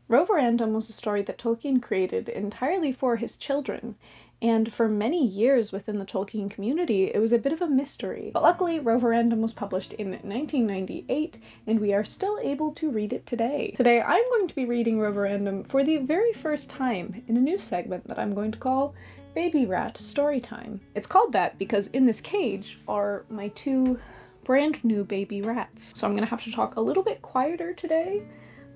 Roverandom was a story that Tolkien created entirely for his children, and for many years within the Tolkien community, it was a bit of a mystery. But luckily, Roverandom was published in 1998, and we are still able to read it today. Today, I'm going to be reading Roverandom for the very first time in a new segment that I'm going to call Baby Rat Storytime. It's called that because in this cage are my two brand new baby rats. So I'm gonna have to talk a little bit quieter today,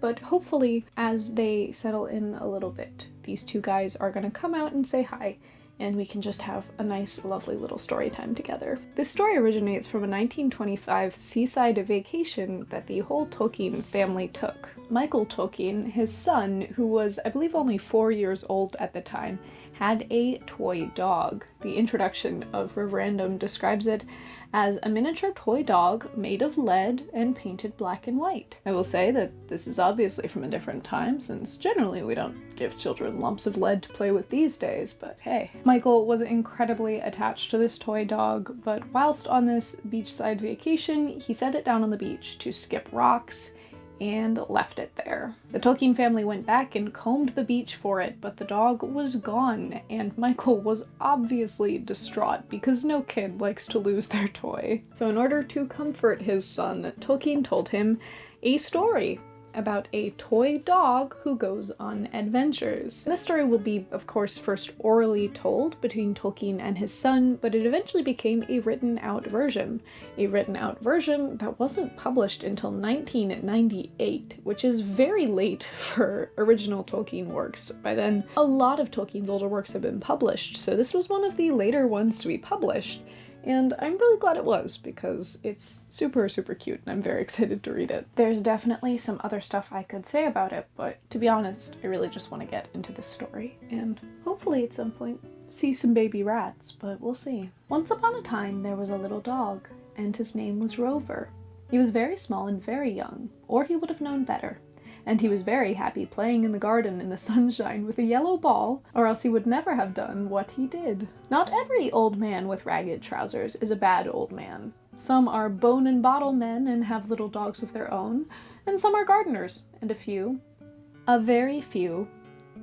but hopefully as they settle in a little bit, these two guys are gonna come out and say hi, and we can just have a nice, lovely little story time together. This story originates from a 1925 seaside vacation that the whole Tolkien family took. Michael Tolkien, his son, who was, I believe, only 4 years old at the time, had a toy dog. The introduction of Roverandom describes it as a miniature toy dog made of lead and painted black and white. I will say that this is obviously from a different time, since generally we don't give children lumps of lead to play with these days, but hey. Michael was incredibly attached to this toy dog, but whilst on this beachside vacation, he set it down on the beach to skip rocks and left it there. The Tolkien family went back and combed the beach for it, but the dog was gone, and Michael was obviously distraught because no kid likes to lose their toy. So in order to comfort his son, Tolkien told him a story about a toy dog who goes on adventures. This story will be, of course, first orally told between Tolkien and his son, but it eventually became a written-out version. A written-out version that wasn't published until 1998, which is very late for original Tolkien works. By then, a lot of Tolkien's older works have been published, so this was one of the later ones to be published. And I'm really glad it was, because it's super, super cute, and I'm very excited to read it. There's definitely some other stuff I could say about it, but to be honest, I really just want to get into this story, and hopefully at some point see some baby rats, but we'll see. Once upon a time, there was a little dog, and his name was Rover. He was very small and very young, or he would have known better. And he was very happy playing in the garden in the sunshine with a yellow ball, or else he would never have done what he did. Not every old man with ragged trousers is a bad old man. Some are bone and bottle men and have little dogs of their own, and some are gardeners, and a very few,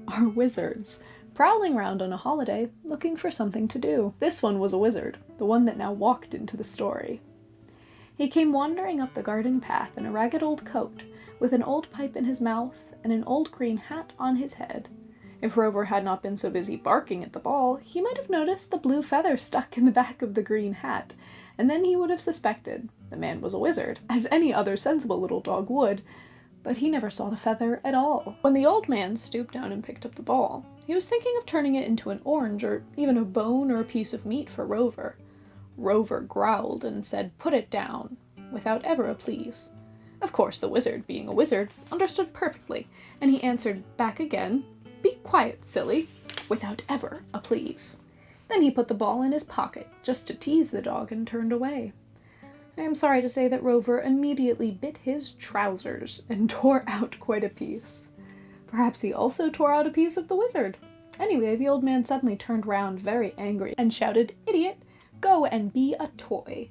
are wizards, prowling around on a holiday looking for something to do. This one was a wizard, the one that now walked into the story. He came wandering up the garden path in a ragged old coat, with an old pipe in his mouth and an old green hat on his head. If Rover had not been so busy barking at the ball, he might have noticed the blue feather stuck in the back of the green hat, and then he would have suspected the man was a wizard, as any other sensible little dog would, but he never saw the feather at all. When the old man stooped down and picked up the ball, he was thinking of turning it into an orange, or even a bone or a piece of meat for Rover. Rover growled and said, "Put it down," without ever a please. Of course, the wizard, being a wizard, understood perfectly, and he answered back again, "Be quiet, silly," without ever a please. Then he put the ball in his pocket, just to tease the dog, and turned away. I am sorry to say that Rover immediately bit his trousers and tore out quite a piece. Perhaps he also tore out a piece of the wizard. Anyway, the old man suddenly turned round very angry and shouted, "Idiot, go and be a toy."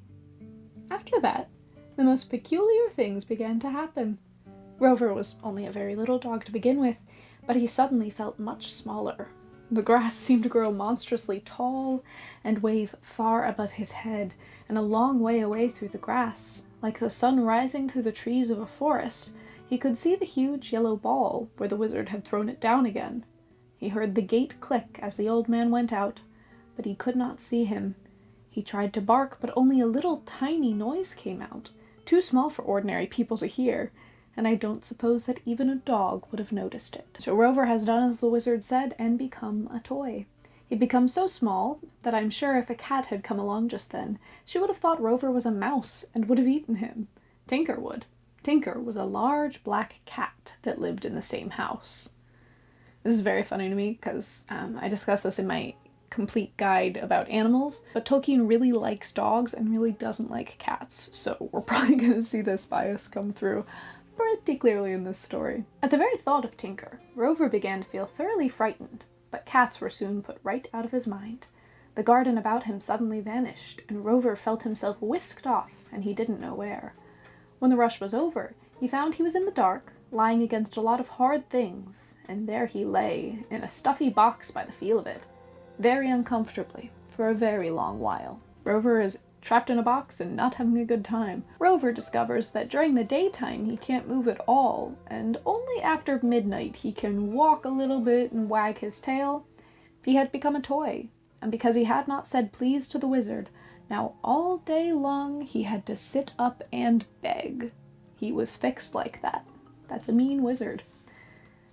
After that, the most peculiar things began to happen. Rover was only a very little dog to begin with, but he suddenly felt much smaller. The grass seemed to grow monstrously tall and wave far above his head and a long way away through the grass. Like the sun rising through the trees of a forest, he could see the huge yellow ball where the wizard had thrown it down again. He heard the gate click as the old man went out, but he could not see him. He tried to bark, but only a little tiny noise came out, too small for ordinary people to hear, and I don't suppose that even a dog would have noticed it. So Rover has done as the wizard said and become a toy. He'd become so small that I'm sure if a cat had come along just then, she would have thought Rover was a mouse and would have eaten him. Tinker would. Tinker was a large black cat that lived in the same house. This is very funny to me because I discuss this in my complete guide about animals, but Tolkien really likes dogs and really doesn't like cats, so we're probably going to see this bias come through pretty clearly in this story. At the very thought of Tinker, Rover began to feel thoroughly frightened, but cats were soon put right out of his mind. The garden about him suddenly vanished, and Rover felt himself whisked off, and he didn't know where. When the rush was over, he found he was in the dark, lying against a lot of hard things, and there he lay, in a stuffy box by the feel of it, very uncomfortably, for a very long while. Rover is trapped in a box and not having a good time. Rover discovers that during the daytime he can't move at all, and only after midnight he can walk a little bit and wag his tail. He had become a toy, and because he had not said please to the wizard, now all day long he had to sit up and beg. He was fixed like that. That's a mean wizard.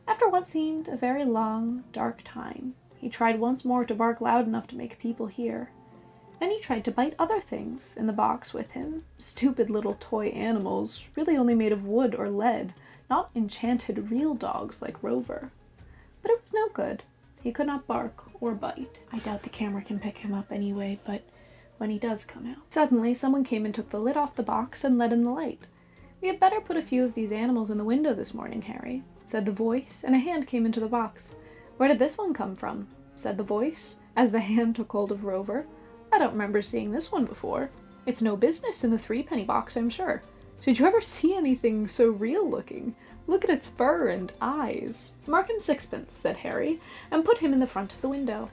After what seemed a very long, dark time, he tried once more to bark loud enough to make people hear. Then he tried to bite other things in the box with him. Stupid little toy animals, really only made of wood or lead, not enchanted real dogs like Rover. But it was no good. He could not bark or bite. I doubt the camera can pick him up anyway, but when he does come out. Suddenly, someone came and took the lid off the box and let in the light. "We had better put a few of these animals in the window this morning, Harry," said the voice, and a hand came into the box. "Where did this one come from?" said the voice, as the hand took hold of Rover. "I don't remember seeing this one before. It's no business in the threepenny box, I'm sure. Did you ever see anything so real looking? Look at its fur and eyes." "Mark him sixpence," said Harry, and put him in the front of the window.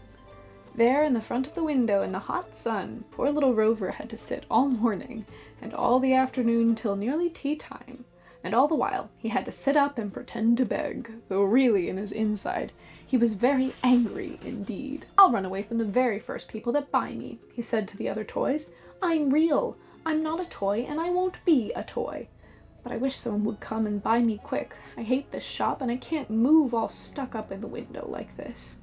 There in the front of the window in the hot sun, poor little Rover had to sit all morning, and all the afternoon till nearly tea time. And all the while he had to sit up and pretend to beg, though really in his inside he was very angry indeed. "I'll run away from the very first people that buy me," he said to the other toys. "I'm real. I'm not a toy, and I won't be a toy. But I wish someone would come and buy me quick. I hate this shop, and I can't move all stuck up in the window like this."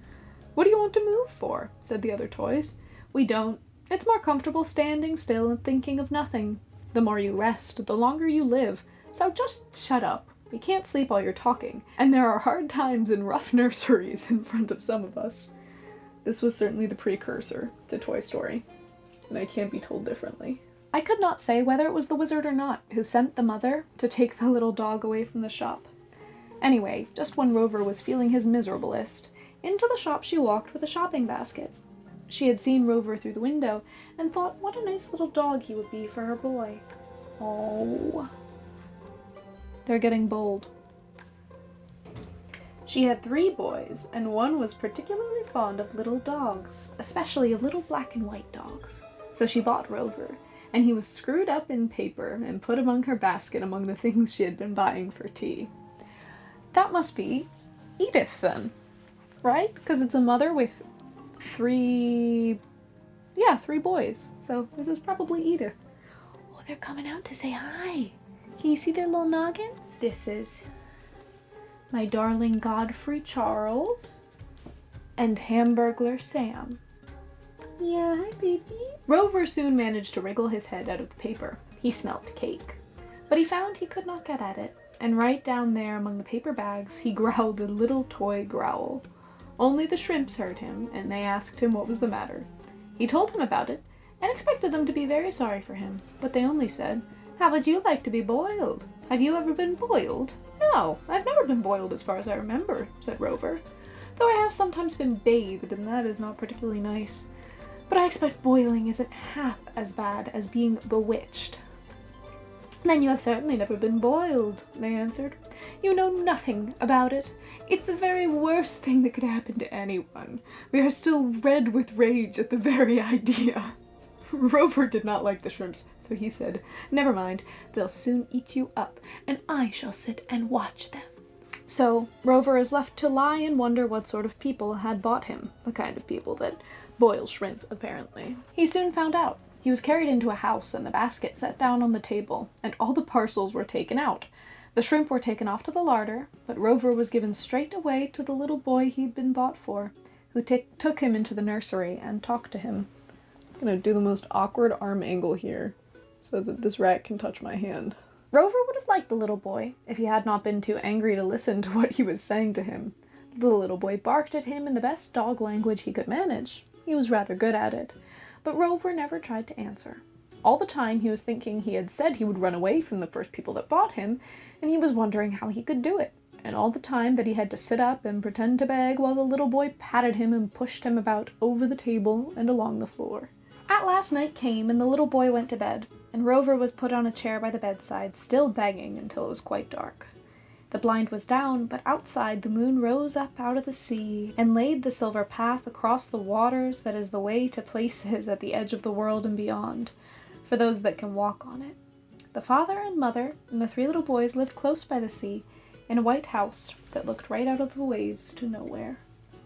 "What do you want to move for?" said the other toys. "We don't. It's more comfortable standing still and thinking of nothing. The more you rest, the longer you live. So just shut up. We can't sleep while you're talking, and there are hard times and rough nurseries in front of some of us." This was certainly the precursor to Toy Story, and I can't be told differently. I could not say whether it was the wizard or not who sent the mother to take the little dog away from the shop. Anyway, just when Rover was feeling his miserablest, into the shop she walked with a shopping basket. She had seen Rover through the window and thought what a nice little dog he would be for her boy. Oh. They're getting bold. She had 3 boys, and one was particularly fond of little dogs, especially of little black and white dogs. So she bought Rover, and he was screwed up in paper and put among her basket among the things she had been buying for tea. That must be Edith then, right? Because it's a mother with 3 boys. So this is probably Edith. Oh, they're coming out to say hi. Can you see their little noggins? This is my darling Godfrey Charles and Hamburglar Sam. Yeah, hi baby. Rover soon managed to wriggle his head out of the paper. He smelt cake. But he found he could not get at it, and right down there among the paper bags he growled a little toy growl. Only the shrimps heard him, and they asked him what was the matter. He told them about it, and expected them to be very sorry for him, but they only said, "How would you like to be boiled? Have you ever been boiled?" "No, I've never been boiled as far as I remember," said Rover, "though I have sometimes been bathed, and that is not particularly nice. But I expect boiling isn't half as bad as being bewitched." "Then you have certainly never been boiled," they answered. "You know nothing about it. It's the very worst thing that could happen to anyone. We are still red with rage at the very idea." Rover did not like the shrimps, so he said, "Never mind, they'll soon eat you up, and I shall sit and watch them." So Rover is left to lie and wonder what sort of people had bought him, the kind of people that boil shrimp, apparently. He soon found out. He was carried into a house and the basket set down on the table, and all the parcels were taken out. The shrimp were taken off to the larder, but Rover was given straight away to the little boy he'd been bought for, who took him into the nursery and talked to him. I'm gonna do the most awkward arm angle here so that this rat can touch my hand. Rover would have liked the little boy if he had not been too angry to listen to what he was saying to him. The little boy barked at him in the best dog language he could manage. He was rather good at it, but Rover never tried to answer. All the time he was thinking he had said he would run away from the first people that bought him, and he was wondering how he could do it. And all the time that he had to sit up and pretend to beg while the little boy patted him and pushed him about over the table and along the floor. At last night came, and the little boy went to bed, and Rover was put on a chair by the bedside, still begging until it was quite dark. The blind was down, but outside the moon rose up out of the sea and laid the silver path across the waters that is the way to places at the edge of the world and beyond, for those that can walk on it. The father and mother and the 3 little boys lived close by the sea, in a white house that looked right out of the waves to nowhere.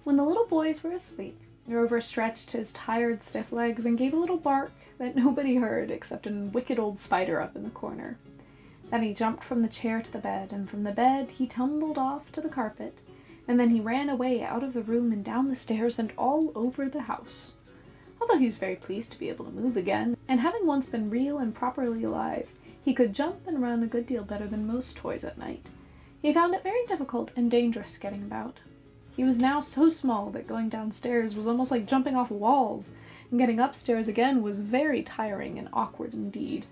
When the little boys were asleep, Rover stretched his tired, stiff legs and gave a little bark that nobody heard except a wicked old spider up in the corner. Then he jumped from the chair to the bed, and from the bed he tumbled off to the carpet, and then he ran away out of the room and down the stairs and all over the house. Although he was very pleased to be able to move again, and having once been real and properly alive, he could jump and run a good deal better than most toys at night. He found it very difficult and dangerous getting about. He was now so small that going downstairs was almost like jumping off walls, and getting upstairs again was very tiring and awkward indeed.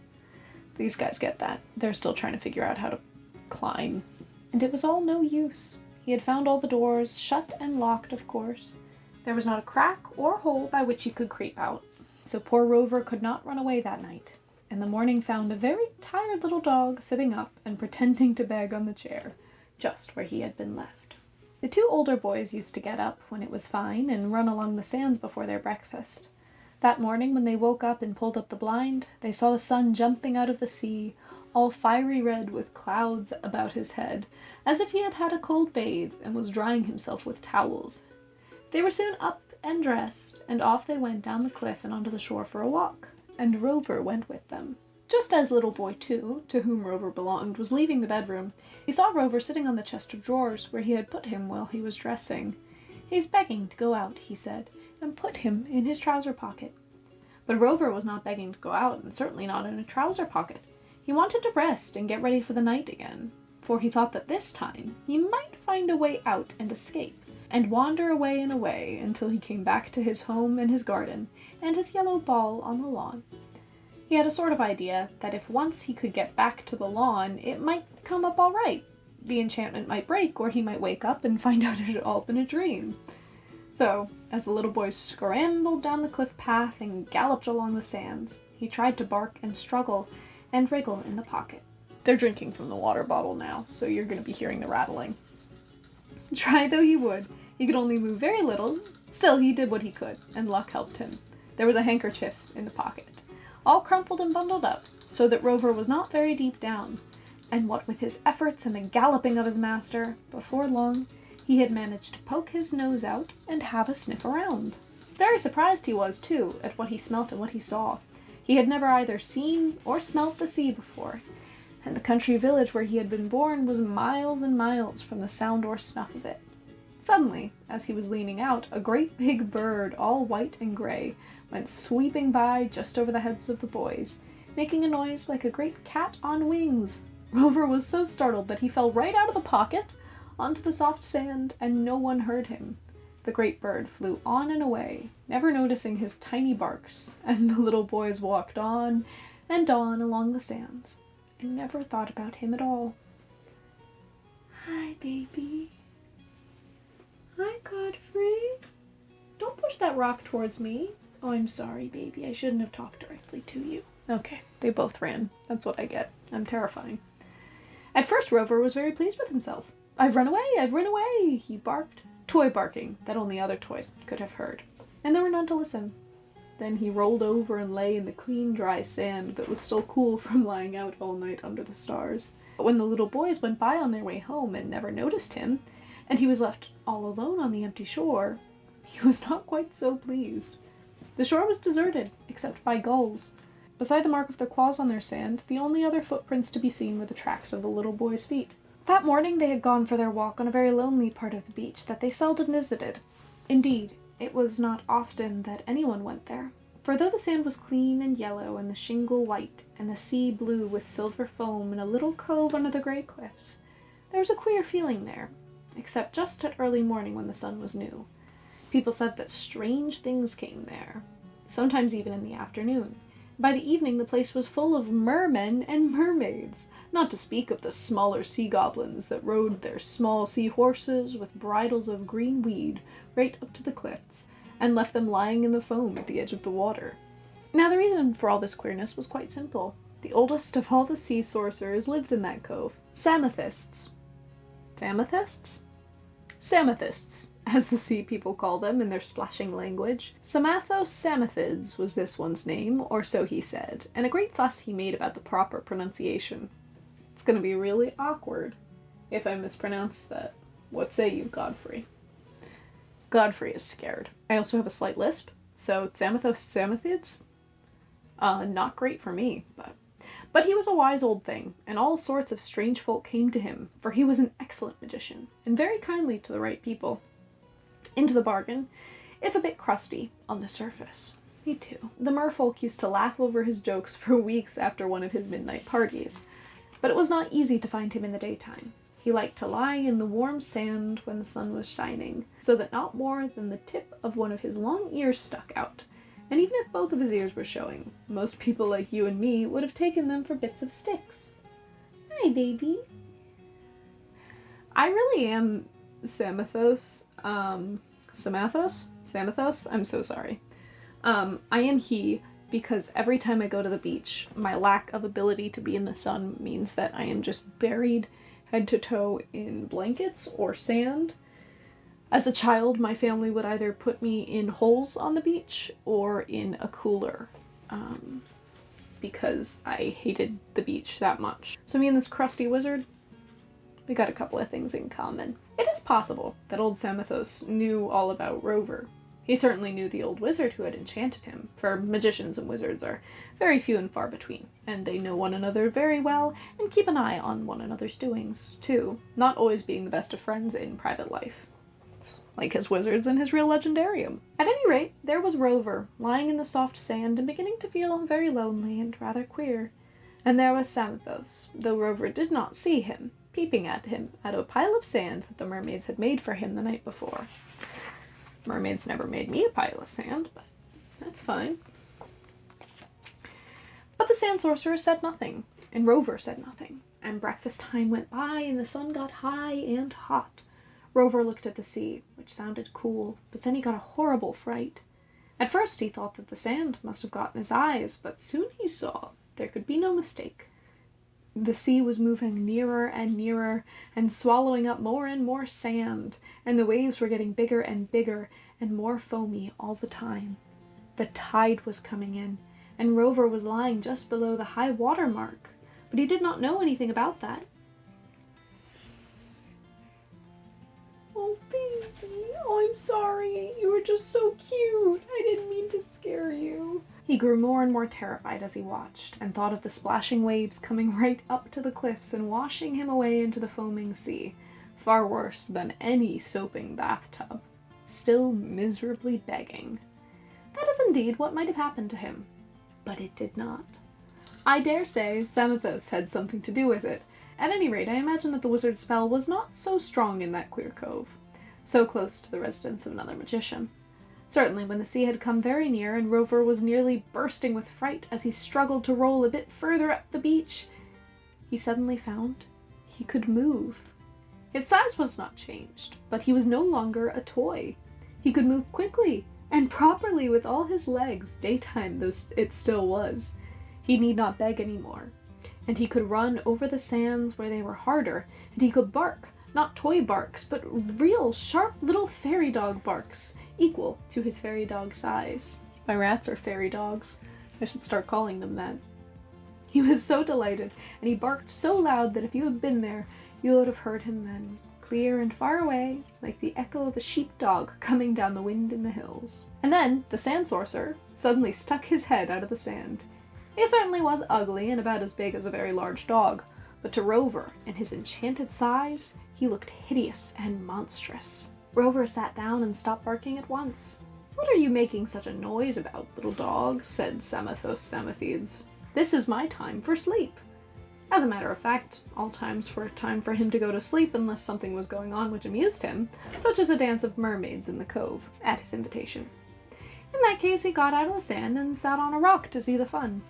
These guys get that. They're still trying to figure out how to climb. And it was all no use. He had found all the doors, shut and locked, of course. There was not a crack or hole by which he could creep out. So poor Rover could not run away that night, and the morning found a very tired little dog sitting up and pretending to beg on the chair, just where he had been left. The 2 older boys used to get up when it was fine and run along the sands before their breakfast. That morning, when they woke up and pulled up the blind, they saw the sun jumping out of the sea, all fiery red with clouds about his head, as if he had had a cold bathe and was drying himself with towels. They were soon up and dressed, and off they went down the cliff and onto the shore for a walk, and Rover went with them. Just as little boy 2, to whom Rover belonged, was leaving the bedroom, he saw Rover sitting on the chest of drawers where he had put him while he was dressing. "He's begging to go out," he said, and put him in his trouser pocket. But Rover was not begging to go out, and certainly not in a trouser pocket. He wanted to rest and get ready for the night again, for he thought that this time he might find a way out and escape, and wander away and away until he came back to his home and his garden, and his yellow ball on the lawn. He had a sort of idea that if once he could get back to the lawn, it might come up all right. The enchantment might break, or he might wake up and find out it had all been a dream. So, as the little boy scrambled down the cliff path and galloped along the sands, he tried to bark and struggle and wriggle in the pocket. They're drinking from the water bottle now, so you're going to be hearing the rattling. Try though he would, he could only move very little. Still, he did what he could, and luck helped him. There was a handkerchief in the pocket, all crumpled and bundled up, so that Rover was not very deep down, and what with his efforts and the galloping of his master, before long he had managed to poke his nose out and have a sniff around. Very surprised he was, too, at what he smelt and what he saw. He had never either seen or smelt the sea before, and the country village where he had been born was miles and miles from the sound or snuff of it. Suddenly, as he was leaning out, a great big bird, all white and gray, went sweeping by just over the heads of the boys, making a noise like a great cat on wings. Rover was so startled that he fell right out of the pocket onto the soft sand, and no one heard him. The great bird flew on and away, never noticing his tiny barks, and the little boys walked on and on along the sands, and never thought about him at all. "Hi, baby. Hi, Godfrey. Don't push that rock towards me. Oh, I'm sorry, baby. I shouldn't have talked directly to you." Okay, they both ran. That's what I get. I'm terrifying. At first, Rover was very pleased with himself. I've run away, he barked. Toy barking that only other toys could have heard. And there were none to listen. Then he rolled over and lay in the clean, dry sand that was still cool from lying out all night under the stars. But when the little boys went by on their way home and never noticed him, and he was left all alone on the empty shore, he was not quite so pleased. The shore was deserted, except by gulls. Beside the mark of their claws on their sand, the only other footprints to be seen were the tracks of the little boy's feet. That morning they had gone for their walk on a very lonely part of the beach that they seldom visited. Indeed, it was not often that anyone went there, for though the sand was clean and yellow, and the shingle white, and the sea blue with silver foam in a little cove under the grey cliffs, there was a queer feeling there, except just at early morning when the sun was new. People said that strange things came there, sometimes even in the afternoon. By the evening the place was full of mermen and mermaids, not to speak of the smaller sea goblins that rode their small sea horses with bridles of green weed right up to the cliffs, and left them lying in the foam at the edge of the water. Now the reason for all this queerness was quite simple. The oldest of all the sea sorcerers lived in that cove, Samothos. Samothos? Samothos, as the sea people call them in their splashing language. Samothos Samothids was this one's name, or so he said, and a great fuss he made about the proper pronunciation. It's gonna be really awkward if I mispronounce that. What say you, Godfrey? Godfrey is scared. I also have a slight lisp, so Samothos Samothids? Not great for me, but he was a wise old thing, and all sorts of strange folk came to him, for he was an excellent magician, and very kindly to the right people. Into the bargain, if a bit crusty on the surface. Me too. The merfolk used to laugh over his jokes for weeks after one of his midnight parties, but it was not easy to find him in the daytime. He liked to lie in the warm sand when the sun was shining, so that not more than the tip of one of his long ears stuck out. And even if both of his ears were showing, most people like you and me would have taken them for bits of sticks. Hi, baby. I really am Samothos. Samothos? I'm so sorry. I am he because every time I go to the beach, my lack of ability to be in the sun means that I am just buried head to toe in blankets or sand. As a child, my family would either put me in holes on the beach or in a cooler, because I hated the beach that much. So me and this crusty wizard, we got a couple of things in common. It is possible that old Samothos knew all about Rover. He certainly knew the old wizard who had enchanted him, for magicians and wizards are very few and far between, and they know one another very well and keep an eye on one another's doings, too, not always being the best of friends in private life. Like his wizards and his real legendarium. At any rate, there was Rover, lying in the soft sand and beginning to feel very lonely and rather queer. And there was Samothos, though Rover did not see him, peeping at him at a pile of sand that the mermaids had made for him the night before. Mermaids never made me a pile of sand, but that's fine. But the sand sorcerer said nothing, and Rover said nothing, and breakfast time went by and the sun got high and hot. Rover looked at the sea, which sounded cool, but then he got a horrible fright. At first he thought that the sand must have gotten his eyes, but soon he saw there could be no mistake. The sea was moving nearer and swallowing up more and more sand, and the waves were getting bigger and more foamy all the time. The tide was coming in, and Rover was lying just below the high water mark, but he did not know anything about that. Oh, baby, oh, I'm sorry. You were just so cute. I didn't mean to scare you. He grew more and more terrified as he watched, and thought of the splashing waves coming right up to the cliffs and washing him away into the foaming sea, far worse than any soaping bathtub, still miserably begging. That is indeed what might have happened to him, but it did not. I dare say Samothos had something to do with it. At any rate, I imagine that the wizard's spell was not so strong in that queer cove, so close to the residence of another magician. Certainly, when the sea had come very near and Rover was nearly bursting with fright as he struggled to roll a bit further up the beach, he suddenly found he could move. His size was not changed, but he was no longer a toy. He could move quickly and properly with all his legs, daytime though it still was. He need not beg anymore. And he could run over the sands where they were harder, and he could bark, not toy barks, but real sharp little fairy dog barks, equal to his fairy dog size. My rats are fairy dogs. I should start calling them that. He was so delighted, and he barked so loud that if you had been there, you would have heard him then, clear and far away, like the echo of a sheepdog coming down the wind in the hills. And then the sand sorcerer suddenly stuck his head out of the sand. He certainly was ugly and about as big as a very large dog, but to Rover, in his enchanted size, he looked hideous and monstrous. Rover sat down and stopped barking at once. "What are you making such a noise about, little dog?" said Samothos Samothids. "This is my time for sleep." As a matter of fact, all times were time for him to go to sleep unless something was going on which amused him, such as a dance of mermaids in the cove, at his invitation. In that case, he got out of the sand and sat on a rock to see the fun.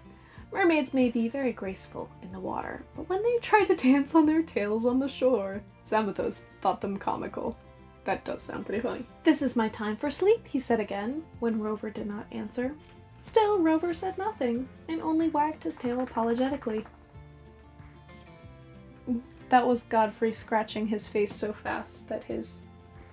Mermaids may be very graceful in the water, but when they try to dance on their tails on the shore, Samothos thought them comical. That does sound pretty funny. "This is my time for sleep," he said again, when Rover did not answer. Still, Rover said nothing, and only wagged his tail apologetically. That was Godfrey scratching his face so fast that his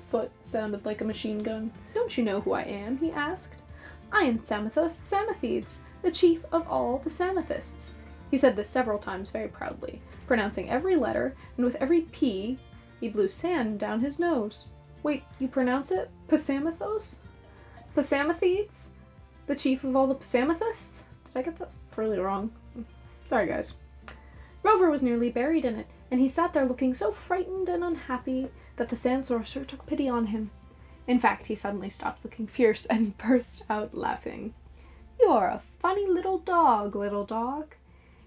foot sounded like a machine gun. Don't you know who I am? He asked. I am Samothos Samotheds, the chief of all the Samothists. He said this several times very proudly, pronouncing every letter, and with every P, he blew sand down his nose. Wait, you pronounce it Pasamothos? Pasamotheds? The chief of all the Samothists? Did I get that really wrong? Sorry, guys. Rover was nearly buried in it, and he sat there looking so frightened and unhappy that the sand sorcerer took pity on him. In fact, he suddenly stopped looking fierce and burst out laughing. You are a funny little dog, little dog.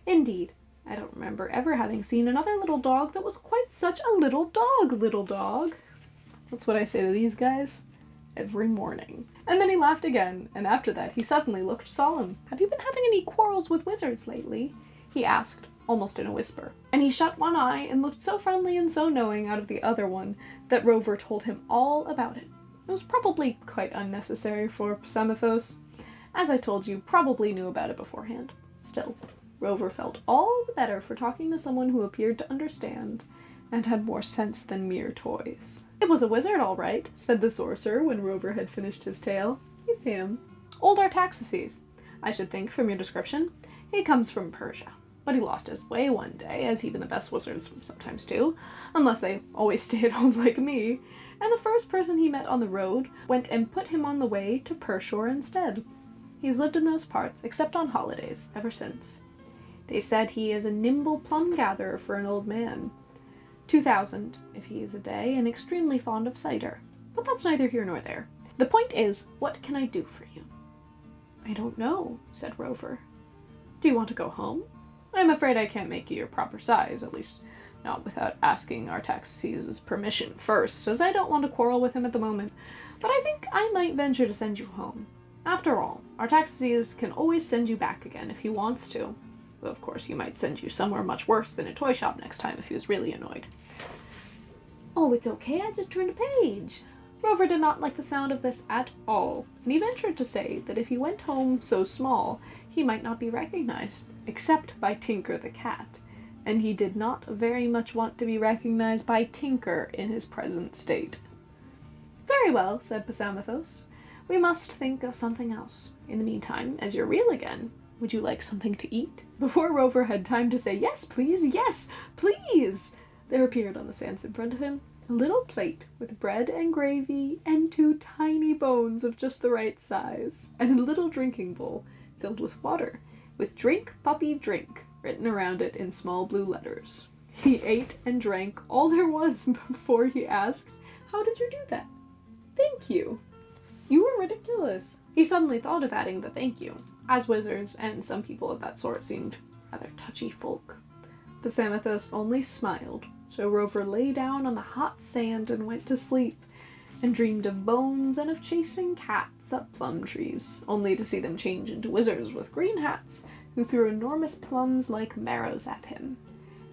Indeed, I don't remember ever having seen another little dog that was quite such a little dog, little dog. That's what I say to these guys every morning. And then he laughed again, and after that he suddenly looked solemn. Have you been having any quarrels with wizards lately? He asked, almost in a whisper. And he shut one eye and looked so friendly and so knowing out of the other one that Rover told him all about it. It was probably quite unnecessary for Samothos. As I told you, probably knew about it beforehand. Still, Rover felt all the better for talking to someone who appeared to understand and had more sense than mere toys. It was a wizard, all right, said the sorcerer when Rover had finished his tale. He's him. Old Artaxerxes, I should think from your description. He comes from Persia. But he lost his way one day, as even the best wizards sometimes do, unless they always stay at home like me, and the first person he met on the road went and put him on the way to Pershore instead. He's lived in those parts, except on holidays, ever since. They said he is a nimble plum-gatherer for an old man. 2,000, if he is a day, and extremely fond of cider. But that's neither here nor there. The point is, what can I do for you? I don't know, said Rover. Do you want to go home? I'm afraid I can't make you your proper size, at least not without asking Artaxerxes' permission first, as I don't want to quarrel with him at the moment, but I think I might venture to send you home. After all, Artaxerxes can always send you back again if he wants to. Though of course he might send you somewhere much worse than a toy shop next time if he was really annoyed. Oh, it's okay, I just turned a page. Rover did not like the sound of this at all, and he ventured to say that if he went home so small, he might not be recognized, except by Tinker the cat, and he did not very much want to be recognized by Tinker in his present state. Very well, said Samothos. We must think of something else. In the meantime, as you're real again, would you like something to eat? Before Rover had time to say, yes, please, there appeared on the sands in front of him a little plate with bread and gravy and 2 tiny bones of just the right size, and a little drinking bowl filled with water, with "Drink, puppy, drink" written around it in small blue letters. He ate and drank all there was before he asked, How did you do that? Thank you. You were ridiculous. He suddenly thought of adding the thank you, as wizards and some people of that sort seemed rather touchy folk. But Samothos only smiled, so Rover lay down on the hot sand and went to sleep, and dreamed of bones and of chasing cats up plum trees, only to see them change into wizards with green hats, who threw enormous plums like marrows at him.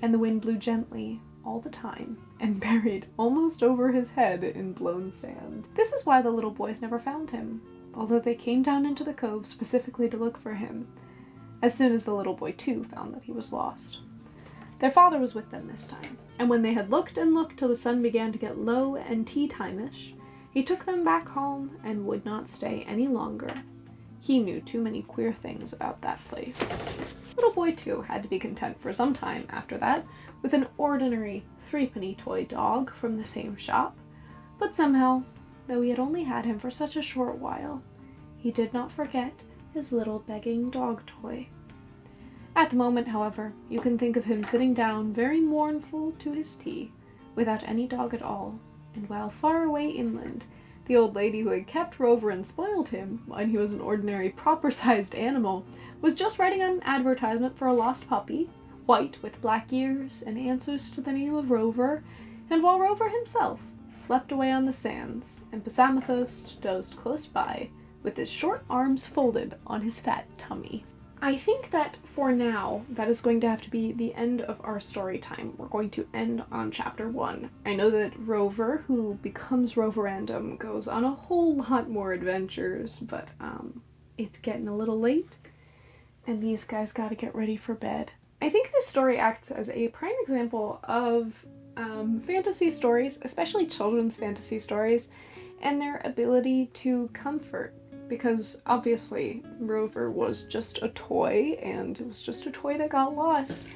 And the wind blew gently all the time, and buried almost over his head in blown sand. This is why the little boys never found him, although they came down into the cove specifically to look for him, as soon as the little boy too found that he was lost. Their father was with them this time, and when they had looked and looked till the sun began to get low and tea-time-ish, he took them back home and would not stay any longer. He knew too many queer things about that place. Little boy too had to be content for some time after that with an ordinary 3-penny toy dog from the same shop, but somehow, though he had only had him for such a short while, he did not forget his little begging dog toy. At the moment, however, you can think of him sitting down very mournful to his tea, without any dog at all, and while far away inland, the old lady who had kept Rover and spoiled him when he was an ordinary proper-sized animal was just writing an advertisement for a lost puppy, white with black ears and answers to the name of Rover, and while Rover himself slept away on the sands, and Samothos dozed close by, with his short arms folded on his fat tummy. I think that for now, that is going to have to be the end of our story time. We're going to end on chapter 1. I know that Rover, who becomes Roverandom, goes on a whole lot more adventures, but it's getting a little late, and these guys gotta get ready for bed. I think this story acts as a prime example of fantasy stories, especially children's fantasy stories, and their ability to comfort. Because obviously Rover was just a toy, and it was just a toy that got lost.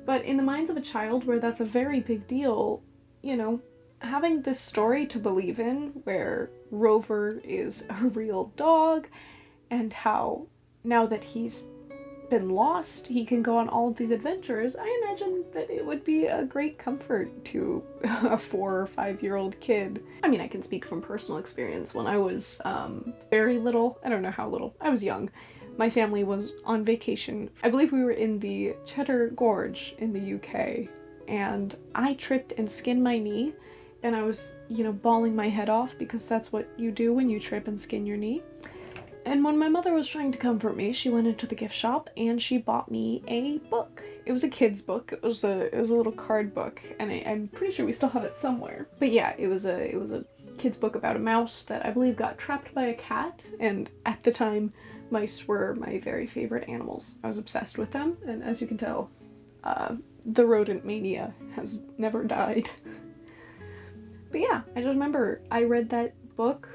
But in the minds of a child where that's a very big deal, you know, having this story to believe in where Rover is a real dog and how now that he's been lost, he can go on all of these adventures, I imagine that it would be a great comfort to a 4 or 5-year-old kid. I mean, I can speak from personal experience. When I was very little, I don't know how little, I was young, my family was on vacation. I believe we were in the Cheddar Gorge in the UK, and I tripped and skinned my knee, and I was, you know, bawling my head off because that's what you do when you trip and skin your knee. And when my mother was trying to comfort me, she went into the gift shop and she bought me a book. It was a kid's book. It was a little card book, and I'm pretty sure we still have it somewhere. But yeah, it was a kid's book about a mouse that I believe got trapped by a cat, and at the time, mice were my very favorite animals. I was obsessed with them, and as you can tell, the rodent mania has never died. But yeah, I just remember I read that book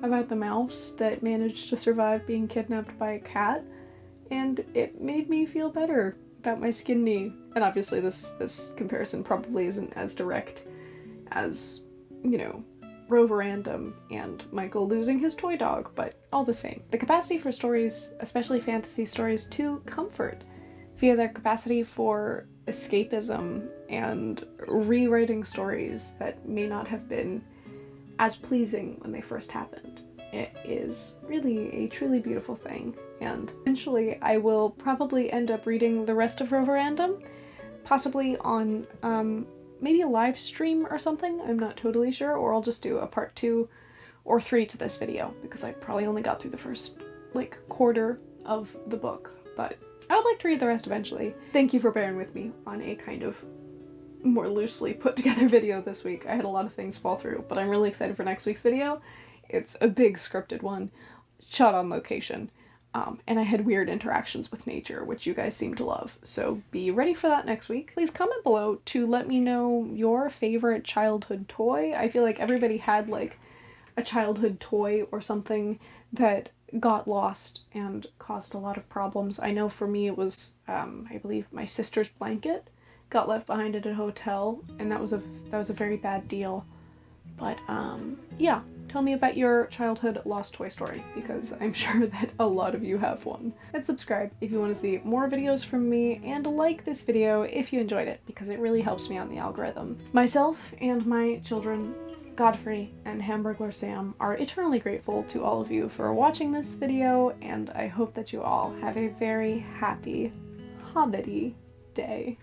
about the mouse that managed to survive being kidnapped by a cat, and it made me feel better about my skin knee. And obviously this comparison probably isn't as direct as, you know, Roverandom and Michael losing his toy dog, but all the same. The capacity for stories, especially fantasy stories, to comfort via their capacity for escapism and rewriting stories that may not have been as pleasing when they first happened. It is really a truly beautiful thing, and eventually I will probably end up reading the rest of Roverandom, possibly on maybe a live stream or something, I'm not totally sure, or I'll just do a part 2 or 3 to this video, because I probably only got through the first, like, quarter of the book, but I would like to read the rest eventually. Thank you for bearing with me on a kind of more loosely put together video this week. I had a lot of things fall through, but I'm really excited for next week's video. It's a big scripted one, shot on location, and I had weird interactions with nature, which you guys seem to love, so be ready for that next week. Please comment below to let me know your favorite childhood toy. I feel like everybody had like a childhood toy or something that got lost and caused a lot of problems. I know for me it was, I believe my sister's blanket got left behind at a hotel, and that was a very bad deal. But yeah, tell me about your childhood lost toy story, because I'm sure that a lot of you have one. And subscribe if you want to see more videos from me, and like this video if you enjoyed it, because it really helps me on the algorithm. Myself and my children, Godfrey and Hamburglar Sam, are eternally grateful to all of you for watching this video, and I hope that you all have a very happy, hobbity day.